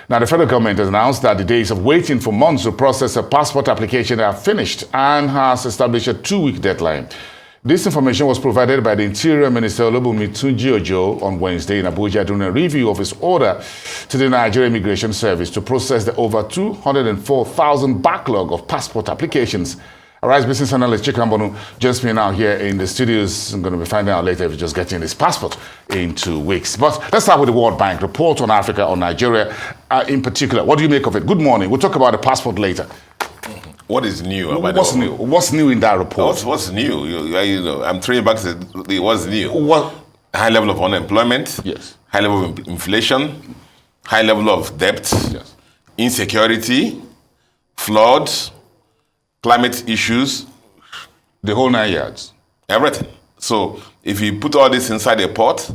Now, the federal government has announced that the days of waiting for months to process a passport application are finished and has established a 2-week deadline. This information was provided by the Interior Minister Olubunmi Tunji-Ojo on Wednesday in Abuja during a review of his order to the Nigeria Immigration Service to process the over 204,000 backlog of passport applications. Arise business analyst Chika Mbonu joins me now here in the studios. I'm going to be finding out later if he's just getting his passport in 2 weeks. But let's start with the World Bank report on Africa, on Nigeria in particular. What do you make of it? Good morning. We'll talk about the passport later. What is new? What's new? What's new in that report? What's new? You know, I'm throwing back to what's new. What? High level of unemployment. Yes. High level of inflation. High level of debt. Yes. Insecurity. Floods. Climate issues. The whole 9 yards. Everything. So if you put all this inside a pot,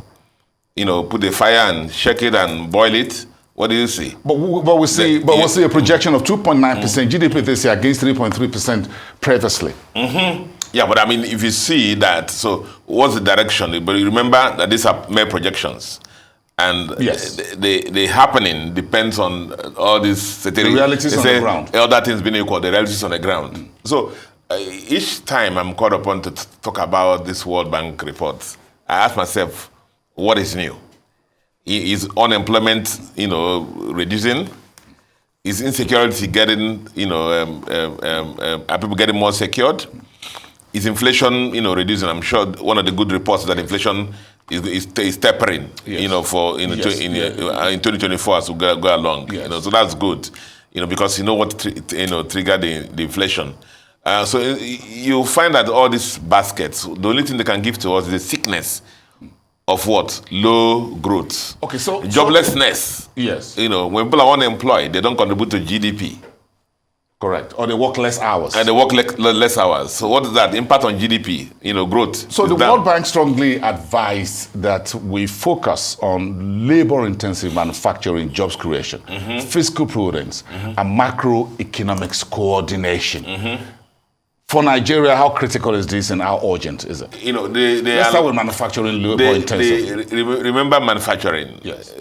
you know, put the fire and shake it and boil it, what do you see? But we see a projection of 2.9% GDP this year against 3.3% previously. Yeah, but I mean, if you see that, so what's the direction? But you remember that these are mere projections. And yes, the happening depends on all these the realities on the ground. Other things being equal, the realities on the ground. So each time I'm called upon to talk about this World Bank report, I ask myself, what is new? Is unemployment, reducing? Is insecurity getting, are people getting more secured? Is inflation, reducing? I'm sure one of the good reports is that inflation is tapering, yes, in 2024 as we go along. Yes. So that's good, because what triggered the inflation. So you find that all these baskets, the only thing they can give to us is the sickness of what? Low growth. Okay, so joblessness. Yes. When people are unemployed, they don't contribute to GDP. Correct. Or they work less hours. And they work less hours. So what is that? Impact on GDP, growth. So the World Bank strongly advised that we focus on labor-intensive manufacturing, jobs creation, fiscal prudence, and macroeconomics coordination. For Nigeria, how critical is this and how urgent is it? Let's start with manufacturing, labor-intensive. Remember manufacturing. Yes.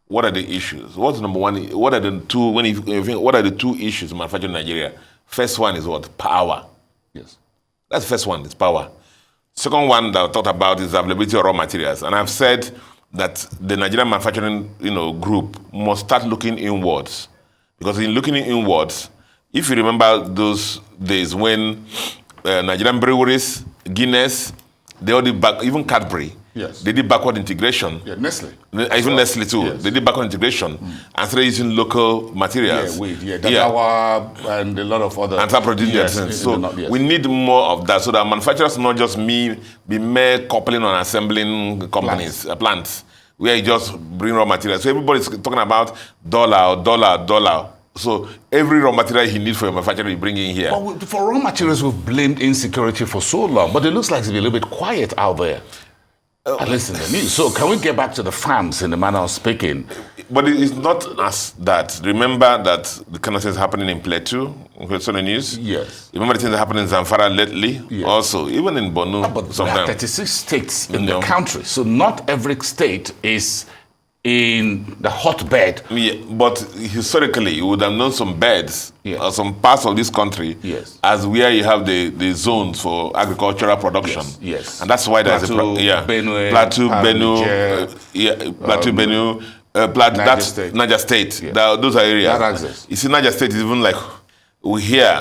What are the issues? What's number one? What are the two? What are the two issues in manufacturing in Nigeria? First one is what? Power. Yes. That's the first one, is power. Second one that I talked about is availability of raw materials. And I've said that the Nigerian manufacturing, group must start looking inwards. Because in looking inwards, if you remember those days when Nigerian breweries, Guinness, they all did back, even Cadbury, yes, they did backward integration. Yeah, Nestle. Even Nestle too. Yes. They did backward integration and started using local materials. Dadawa and a lot of other. And start producing things. So we need more of that, so that manufacturers not just be mere coupling or assembling companies, plants, where you just bring raw materials. So everybody's talking about dollar. So every raw material you need for your manufacturer, you bring in here. But for raw materials, we've blamed insecurity for so long, but it looks like it's been a little bit quiet out there. At least in the news. So can we get back to the farms in the manner of speaking? But it's not as that. Remember that the kind of things happening in Plateau, on the news? Yes. Remember the things that happened in Zamfara lately? Yes. Also, even in Mbonu. But there are 36 states in the country, so not every state is in the hotbed. Yeah, but historically, you would have known some beds or some parts of this country as where you have the zones for agricultural production. Yes. And that's why there's Plateau, Plateau, Benue, Niger State. Those are areas. You see, Niger State is even like, we hear,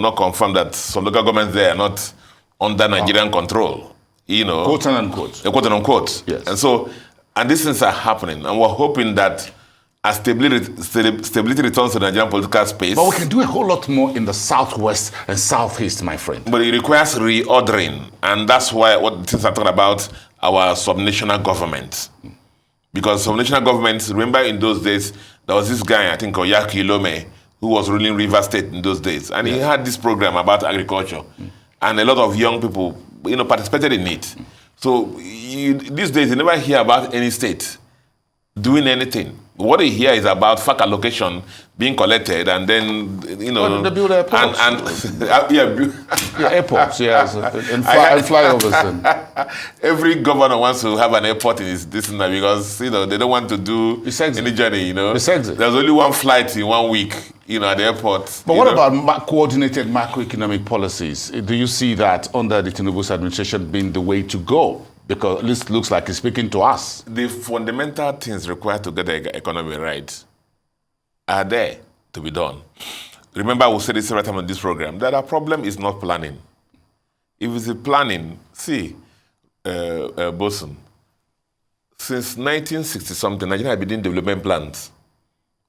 not confirmed that some local governments there are not under Nigerian control. Quote and unquote. Quote and unquote. Yes. And these things are happening, and we're hoping that as stability returns to the Nigerian political space. But we can do a whole lot more in the southwest and southeast, my friend. But it requires reordering, and that's why what things are talking about our subnational government. Because subnational governments, remember in those days, there was this guy, I think, Oyaki Lome, who was ruling River State in those days, and he had this program about agriculture, and a lot of young people, participated in it. So these days, you never hear about any state doing anything What you hear is about FAC allocation being collected and then, they build airports. Airports, yes. And flyovers. Every governor wants to have an airport in his distance because, they don't want to do any journey, There's only one flight in 1 week, at the airport. But what about coordinated macroeconomic policies? Do you see that under the Tinubu's administration being the way to go? Because this looks like it's speaking to us. The fundamental things required to get the economy right are there to be done. Remember, we said this every time on this program, that our problem is not planning. If it's a planning, Bosun, since 1960-something, Nigeria has been doing development plans.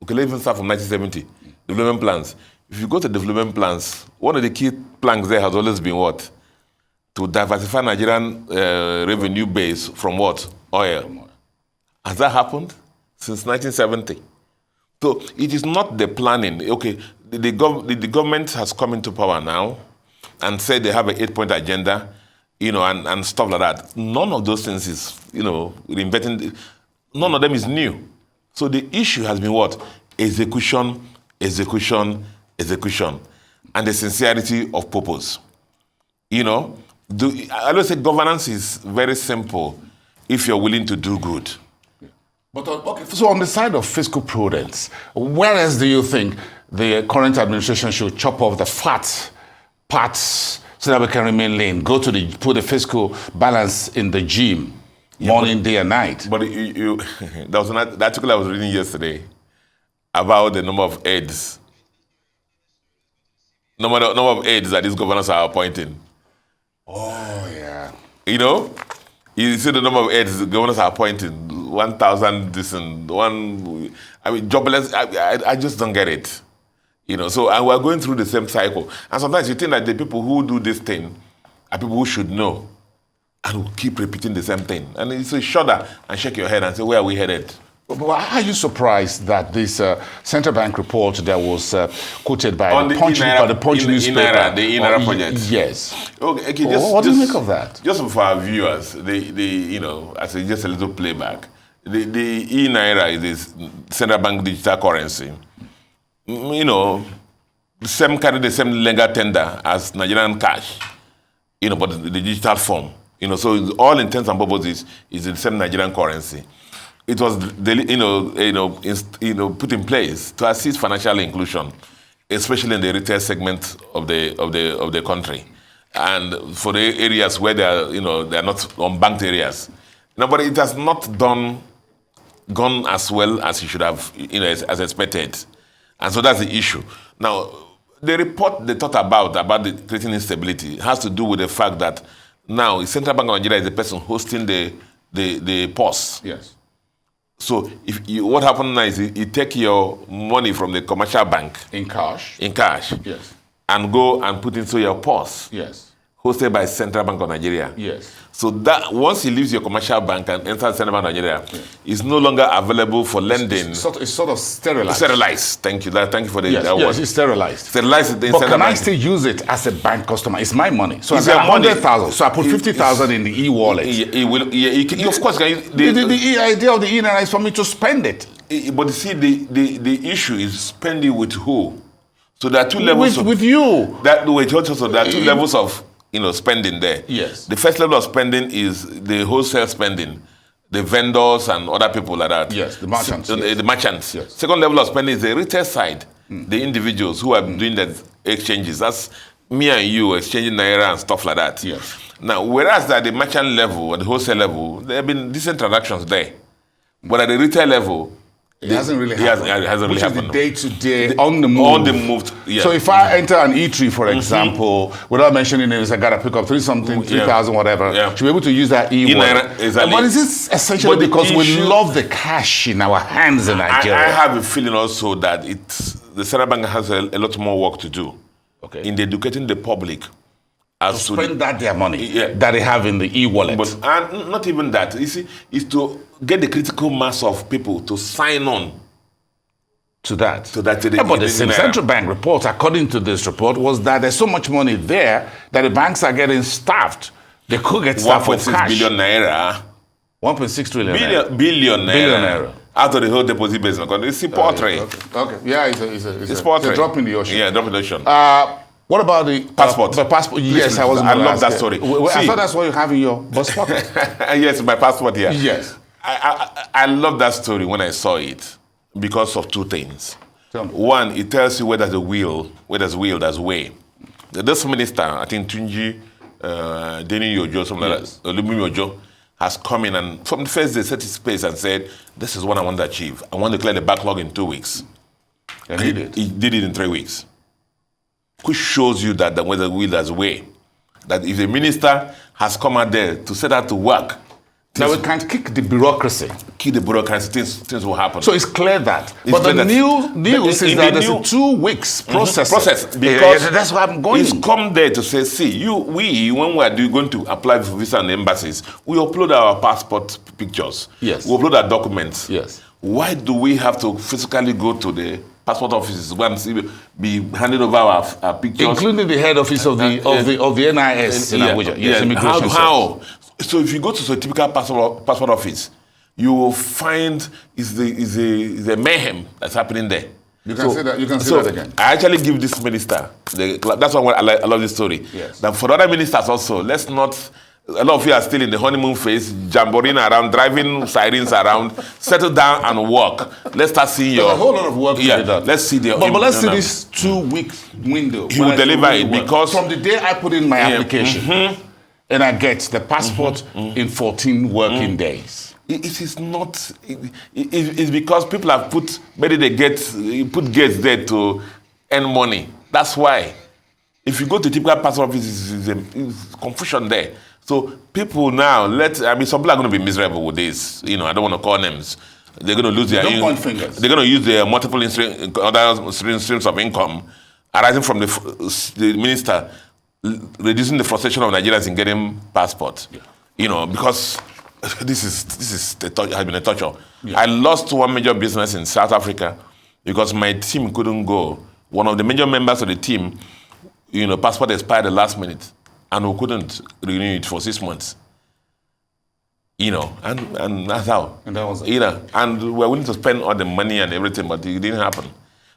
Okay, let's even start from 1970. Development plans. If you go to development plans, one of the key planks there has always been what? To diversify Nigerian revenue base from what? Oil. Has that happened? Since 1970. So it is not the planning. Okay, the government has come into power now and said they have an 8-point agenda, and stuff like that. None of those things is, reinventing. None of them is new. So the issue has been what? Execution, execution, execution. And the sincerity of purpose. I always say governance is very simple if you're willing to do good. But so on the side of fiscal prudence, where else do you think the current administration should chop off the fat parts so that we can remain lean? Put the fiscal balance in the gym, morning, day, and night. But there was an article I was reading yesterday about the number of aides. Number of aides that these governors are appointing. Oh, yeah. You see the number of aides the governors are appointing, 1,000 this and one. Jobless. I just don't get it. So we're going through the same cycle. And sometimes you think that the people who do this thing are people who should know and who keep repeating the same thing. And you say, shudder and shake your head and say, where are we headed? But are you surprised that this central bank report that was quoted by the Punch newspaper? The Inara project. Yes. Okay, what do you make of that? Just for our viewers, as just a little playback, the e-Naira is this central bank digital currency. Carry the same legal tender as Nigerian cash, but the digital form. So all intents and purposes is the same Nigerian currency. It was, put in place to assist financial inclusion, especially in the retail segment of the country, and for the areas where they are not unbanked areas. But it has not gone as well as it should have, as expected, and so that's the issue. Now, the report they talked about the creating instability has to do with the fact that now the Central Bank of Nigeria is the person hosting the POS. Yes. So what happens now is you take your money from the commercial bank in cash, yes, and go and put into your POS, yes, hosted by Central Bank of Nigeria, yes. So that once he leaves your commercial bank and enters Central Bank of Nigeria, it's no longer available for lending. It's sort of sterilized. Sterilized. Thank you. Thank you for the word. Yes, it's sterilized. Sterilized. But can I still use it as a bank customer? It's my money. So I got 100,000. So I put 50,000 in the e-wallet. Of course, the idea of the e-Naira is for me to spend it. But you see, the issue is spending with who? So there are two levels with you. There are two levels of spending there. Yes. The first level of spending is the wholesale spending, the vendors and other people like that. Yes, the merchants. The merchants. Yes. Second level of spending is the retail side, the individuals who are doing the exchanges. That's me and you exchanging Naira and stuff like that. Yes. Now, whereas at the merchant level, at the wholesale level, there have been decent transactions there. But at the retail level, it hasn't really happened. It hasn't really happened. The day-to-day, on the move. On the move, yeah. So if I enter an eatery, for example, without mentioning names, I got to pick up 3,000, whatever. Yeah. Should be able to use that e-wallet. Exactly. But is this essentially because we love the cash in our hands in Nigeria? I have a feeling also that the Central Bank has a lot more work to do in educating the public as to spend their money that they have in the e-wallet. But not even that. You see, is to get the critical mass of people to sign on to that. But the central bank report, according to this report, was that there's so much money there that the banks are getting starved. They could get starved for cash. 1.6 billion naira. 1.6 trillion billion naira. out of the whole deposit base. It's a portrait. Okay. Yeah, it's a drop in the ocean. Yeah, drop in the ocean. What about the passport? The passport. Yes, I love that story. I thought that's what you have in your bus pocket. Yes, my passport here. Yes. I love that story when I saw it because of two things. One, it tells you where there's a will, there's way. This minister, I think Tunji-Ojo, something like that, Olubunmi has come in and from the first day set his pace and said, this is what I want to achieve. I want to clear the backlog in 2 weeks. And he did. He did it in 3 weeks. Which shows you that where the will, there's way. That if the minister has come out there to set out to work, now we can't kick the bureaucracy. Things will happen. So it's clear that. But the news is that there's a 2 weeks process. Because that's why I'm going. He's come there to say, see, when we are going to apply for visa and embassies, we upload our passport pictures. Yes. We upload our documents. Yes. Why do we have to physically go to the passport offices once be handed over our pictures? Including the head office of the NIS in Abuja. Yes, immigration. How? So if you go to a typical passport office, you will find is a mayhem that's happening there. You can say that. You can say that again. I actually give this minister. That's why I love this story. Yes. That for the other ministers also, let's not. A lot of you are still in the honeymoon phase, jamboreeing around, driving sirens around. Settle down and work. Let's start seeing There's a whole lot of work to be done. Let's see the. But let's see this 2 week window. He will deliver it because from the day I put in my application. And I get the passport in 14 working days. It is not. It's because people have put gates there to earn money. That's why. If you go to typical passport office, it's confusion there. So people now some people are going to be miserable with this. I don't want to call names. They're going to lose their. Don't point fingers. They're going to use their multiple other streams of income arising from the minister. Reducing the frustration of Nigerians in getting passports, because this has been a torture. Yeah. I lost one major business in South Africa because my team couldn't go. One of the major members of the team, passport expired the last minute, and we couldn't renew it for 6 months. And that's how. And that was and we're willing to spend all the money and everything, but it didn't happen.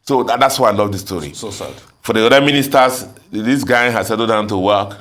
So that's why I love this story. So sad. For the other ministers, this guy has settled down to work.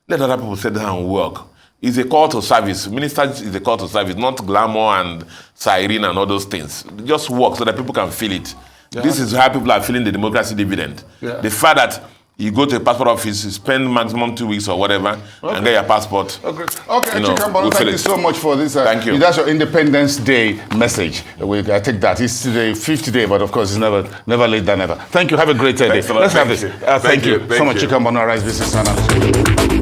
Let other people settle down and work. It's a call to service. Ministers is a call to service, not glamour and siren and all those things. Just work so that people can feel it. Yeah. This is how people are feeling the democracy dividend. Yeah. The fact that you go to a passport office, you spend maximum 2 weeks or whatever, and get your passport. Okay, Chika, Mbonu, thank you so much for this. Thank you. That's your Independence Day message. I take that. It's the 5th day, but of course, it's never late than ever. Thank you. Have a great day. Let's have this. Thank you so much, Chika Mbonu. Rise, this is Analyst.